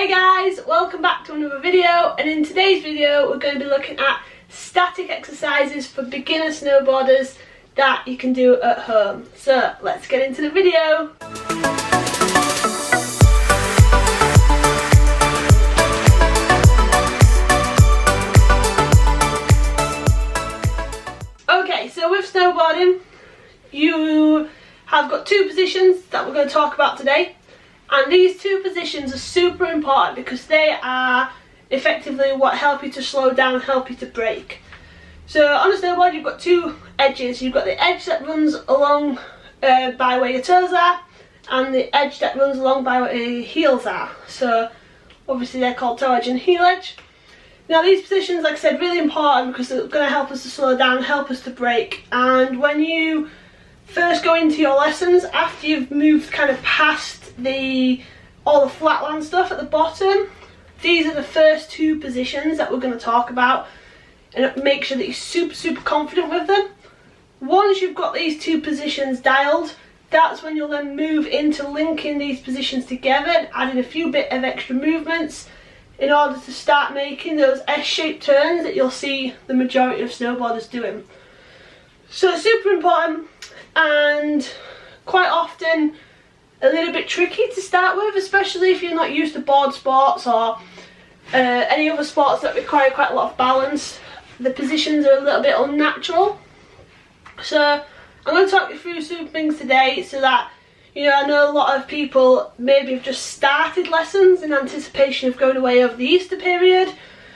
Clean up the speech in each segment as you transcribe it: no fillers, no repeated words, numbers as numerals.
Hey guys, welcome back to another video, and in today's video we're going to be looking at static exercises for beginner snowboarders that you can do at home. So let's get into the video. Okay, so with snowboarding you have got two positions that we're going to talk about today. And these two positions are super important because they are effectively what help you to slow down, help you to brake. So on a snowboard you've got two edges. You've got the edge that runs along by where your toes are, and the edge that runs along by where your heels are. So obviously they're called toe edge and heel edge. Now these positions, like I said, really important because they're going to help us to slow down, help us to brake. And when you first go into your lessons, after you've moved kind of past all the flatland stuff at the bottom, these are the first two positions that we're going to talk about, and make sure that you're super confident with them. Once you've got these two positions dialed, that's when you'll then move into linking these positions together and adding a few bit of extra movements in order to start making those S-shaped turns that you'll see the majority of snowboarders doing. So it's super important and quite often a little bit tricky to start with, especially if you're not used to board sports or any other sports that require quite a lot of balance. The positions are a little bit unnatural. So I'm going to talk you through some things today so that, you know, I know a lot of people maybe have just started lessons in anticipation of going away over the Easter period.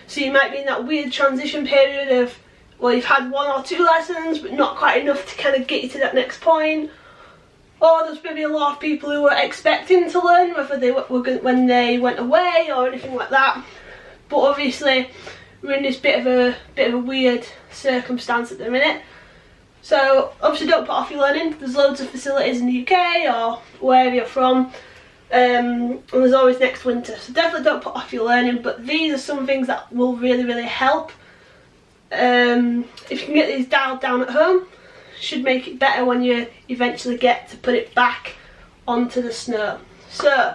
So you might be in that weird transition period of, well, you've had one or two lessons but not quite enough to kind of get you to that next point. Or there's maybe a lot of people who were expecting to learn, whether they were when they went away or anything like that. But obviously we're in this bit of a weird circumstance at the minute. So obviously don't put off your learning. There's loads of facilities in the UK or wherever you're from, and there's always next winter. So definitely don't put off your learning. But these are some things that will really help. If you can get these dialed down at home, should make it better when you eventually get to put it back onto the snow. So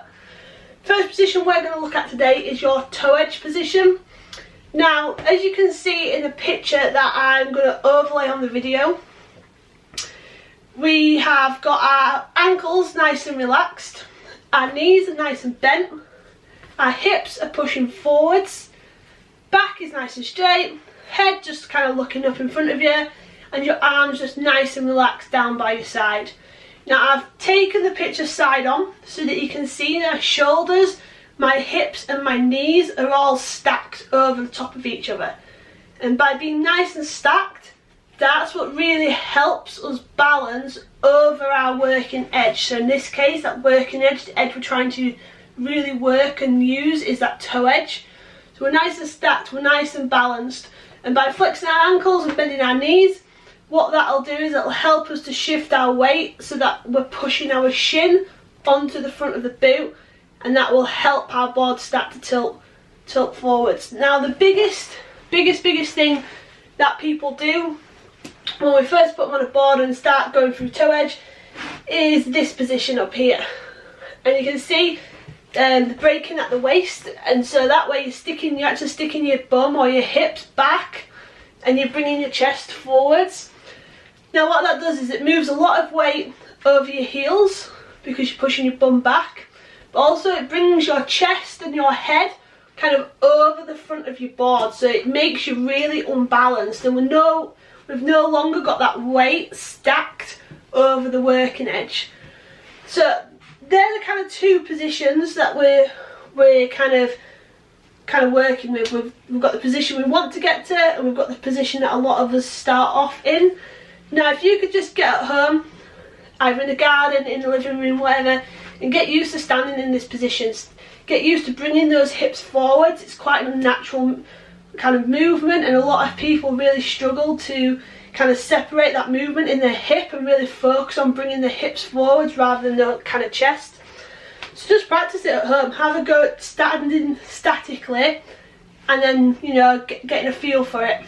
first position we're going to look at today is your toe edge position. Now as you can see in the picture that I'm going to overlay on the video, we have got our ankles nice and relaxed, our knees are nice and bent, our hips are pushing forwards, back is nice and straight, head just kind of looking up in front of you, and your arms just nice and relaxed down by your side. Now I've taken the picture side on so that you can see my shoulders, my hips and my knees are all stacked over the top of each other. And by being nice and stacked, that's what really helps us balance over our working edge. So in this case, that working edge, the edge we're trying to really work and use is that toe edge. So we're nice and stacked, we're nice and balanced. And by flexing our ankles and bending our knees, what that'll do is it'll help us to shift our weight so that we're pushing our shin onto the front of the boot, and that will help our board start to tilt forwards. Now the biggest thing that people do when we first put them on a board and start going through toe edge is this position up here. And you can see the braking at the waist, and so that way you're actually sticking your bum or your hips back and you're bringing your chest forwards. Now what that does is it moves a lot of weight over your heels because you're pushing your bum back, but also it brings your chest and your head kind of over the front of your board, so it makes you really unbalanced, and we've no longer got that weight stacked over the working edge. So they're the kind of two positions that we're kind of working with. We've got the position we want to get to, and we've got the position that a lot of us start off in. Now if you could just get at home, either in the garden, in the living room, whatever, and get used to standing in this position, get used to bringing those hips forwards. It's quite a natural kind of movement, and a lot of people really struggle to kind of separate that movement in their hip and really focus on bringing the hips forwards rather than the kind of chest. So just practice it at home, have a go at standing statically, and then, you know, getting a feel for it.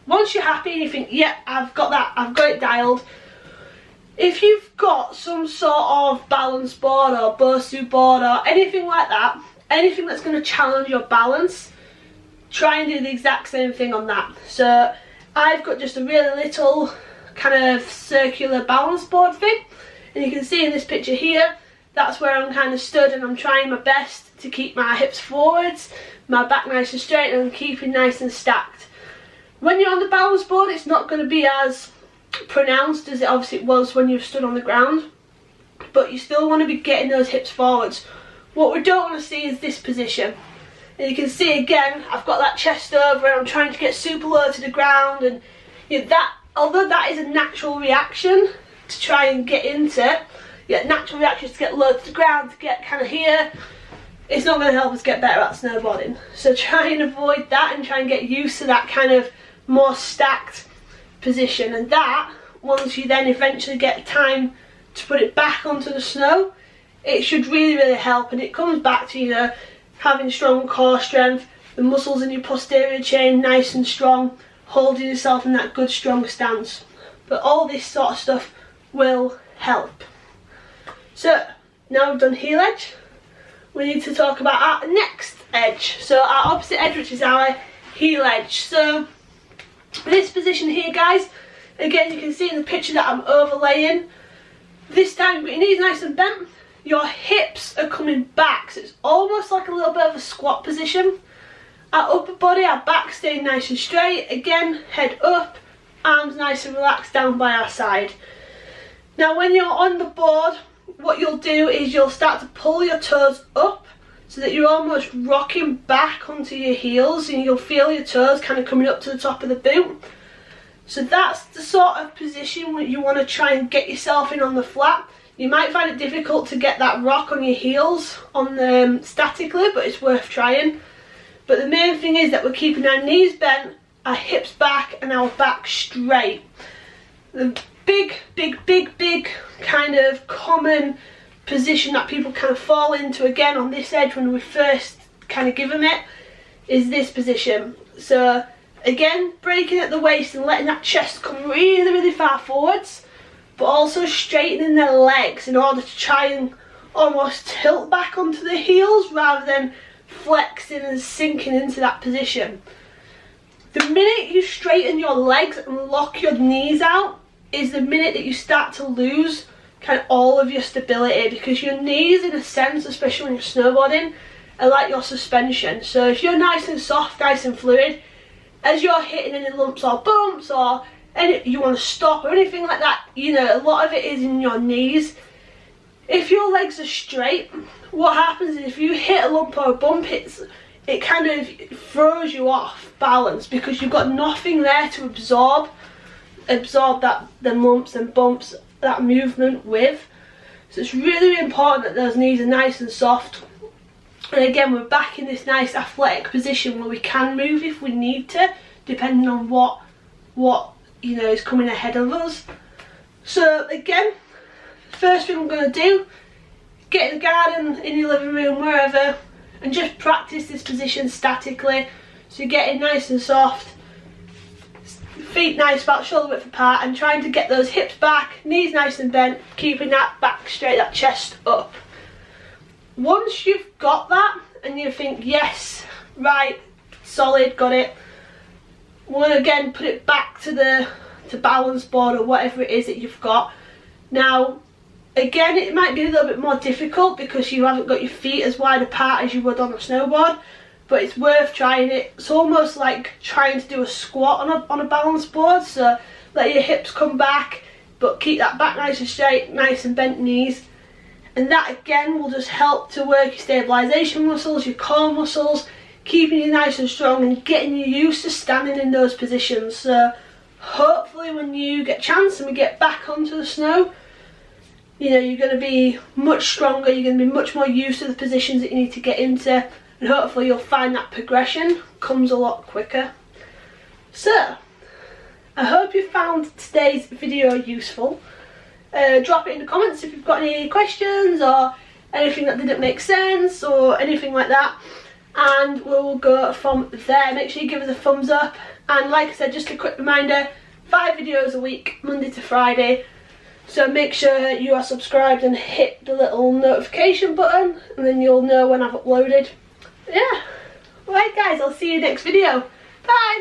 Once you're happy and you think, yeah, I've got it dialed, if you've got some sort of balance board or Bosu board or anything like that, anything that's going to challenge your balance, try and do the exact same thing on that. So I've got just a really little kind of circular balance board thing, and you can see in this picture here, that's where I'm kind of stood, and I'm trying my best to keep my hips forwards, my back nice and straight, and I'm keeping nice and stacked. When you're on the balance board, it's not going to be as pronounced as it obviously was when you've stood on the ground, but you still want to be getting those hips forwards. What we don't want to see is this position. And you can see again, I've got that chest over and I'm trying to get super low to the ground, and that, although that is a natural reaction to try and get into, natural reactions to get low to the ground, to get kind of here, it's not going to help us get better at snowboarding. So try and avoid that and try and get used to that kind of more stacked position, and that, once you then eventually get time to put it back onto the snow, it should really help. And it comes back to having strong core strength, the muscles in your posterior chain nice and strong, holding yourself in that good strong stance. But all this sort of stuff will help. So now we've done heel edge, we need to talk about our next edge. So our opposite edge, which is our heel edge. So this position here, guys, again, you can see in the picture that I'm overlaying. This time you've got your knees nice and bent, your hips are coming back, so it's almost like a little bit of a squat position. Our upper body, our back staying nice and straight, again, head up, arms nice and relaxed down by our side. Now when you're on the board, what you'll do is you'll start to pull your toes up so that you're almost rocking back onto your heels, and you'll feel your toes kind of coming up to the top of the boot. So that's the sort of position where you want to try and get yourself in on the flat. You might find it difficult to get that rock on your heels on the statically, but it's worth trying. But the main thing is that we're keeping our knees bent, our hips back, and our back straight. The big kind of common position that people kind of fall into again on this edge when we first kind of give them it is this position. So again, breaking at the waist and letting that chest come really far forwards, but also straightening their legs in order to try and almost tilt back onto the heels rather than flexing and sinking into that position. The minute you straighten your legs and lock your knees out is the minute that you start to lose kind of all of your stability, because your knees, in a sense, especially when you're snowboarding, are like your suspension. So if you're nice and soft, nice and fluid, as you're hitting any lumps or bumps or you want to stop or anything like that, a lot of it is in your knees. If your legs are straight, what happens is if you hit a lump or a bump, it kind of throws you off balance, because you've got nothing there to absorb that the lumps and bumps, that movement with. So it's really important that those knees are nice and soft. And again, we're back in this nice athletic position where we can move if we need to, depending on what is coming ahead of us. So again, first thing I'm going to do, get in the garden, in your living room, wherever, and just practice this position statically. So you're getting nice and soft, feet nice, about shoulder width apart, and trying to get those hips back, knees nice and bent, keeping that back straight, that chest up. Once you've got that and you think, yes, right, solid, got it, we're going to again put it back to balance board or whatever it is that you've got. Now again, it might be a little bit more difficult because you haven't got your feet as wide apart as you would on a snowboard, but it's worth trying it. It's almost like trying to do a squat on a balance board. So let your hips come back, but keep that back nice and straight, nice and bent knees. And that again will just help to work your stabilisation muscles, your core muscles, keeping you nice and strong and getting you used to standing in those positions. So hopefully when you get a chance and we get back onto the snow, you're going to be much stronger, you're going to be much more used to the positions that you need to get into, and hopefully you'll find that progression comes a lot quicker. So I hope you found today's video useful. Drop it in the comments if you've got any questions or anything that didn't make sense or anything like that, and we'll go from there. Make sure you give us a thumbs up, and like I said, just a quick reminder, 5 videos a week, Monday to Friday. So make sure you are subscribed and hit the little notification button, and then you'll know when I've uploaded. yeah. Alright guys, I'll see you next video. Bye!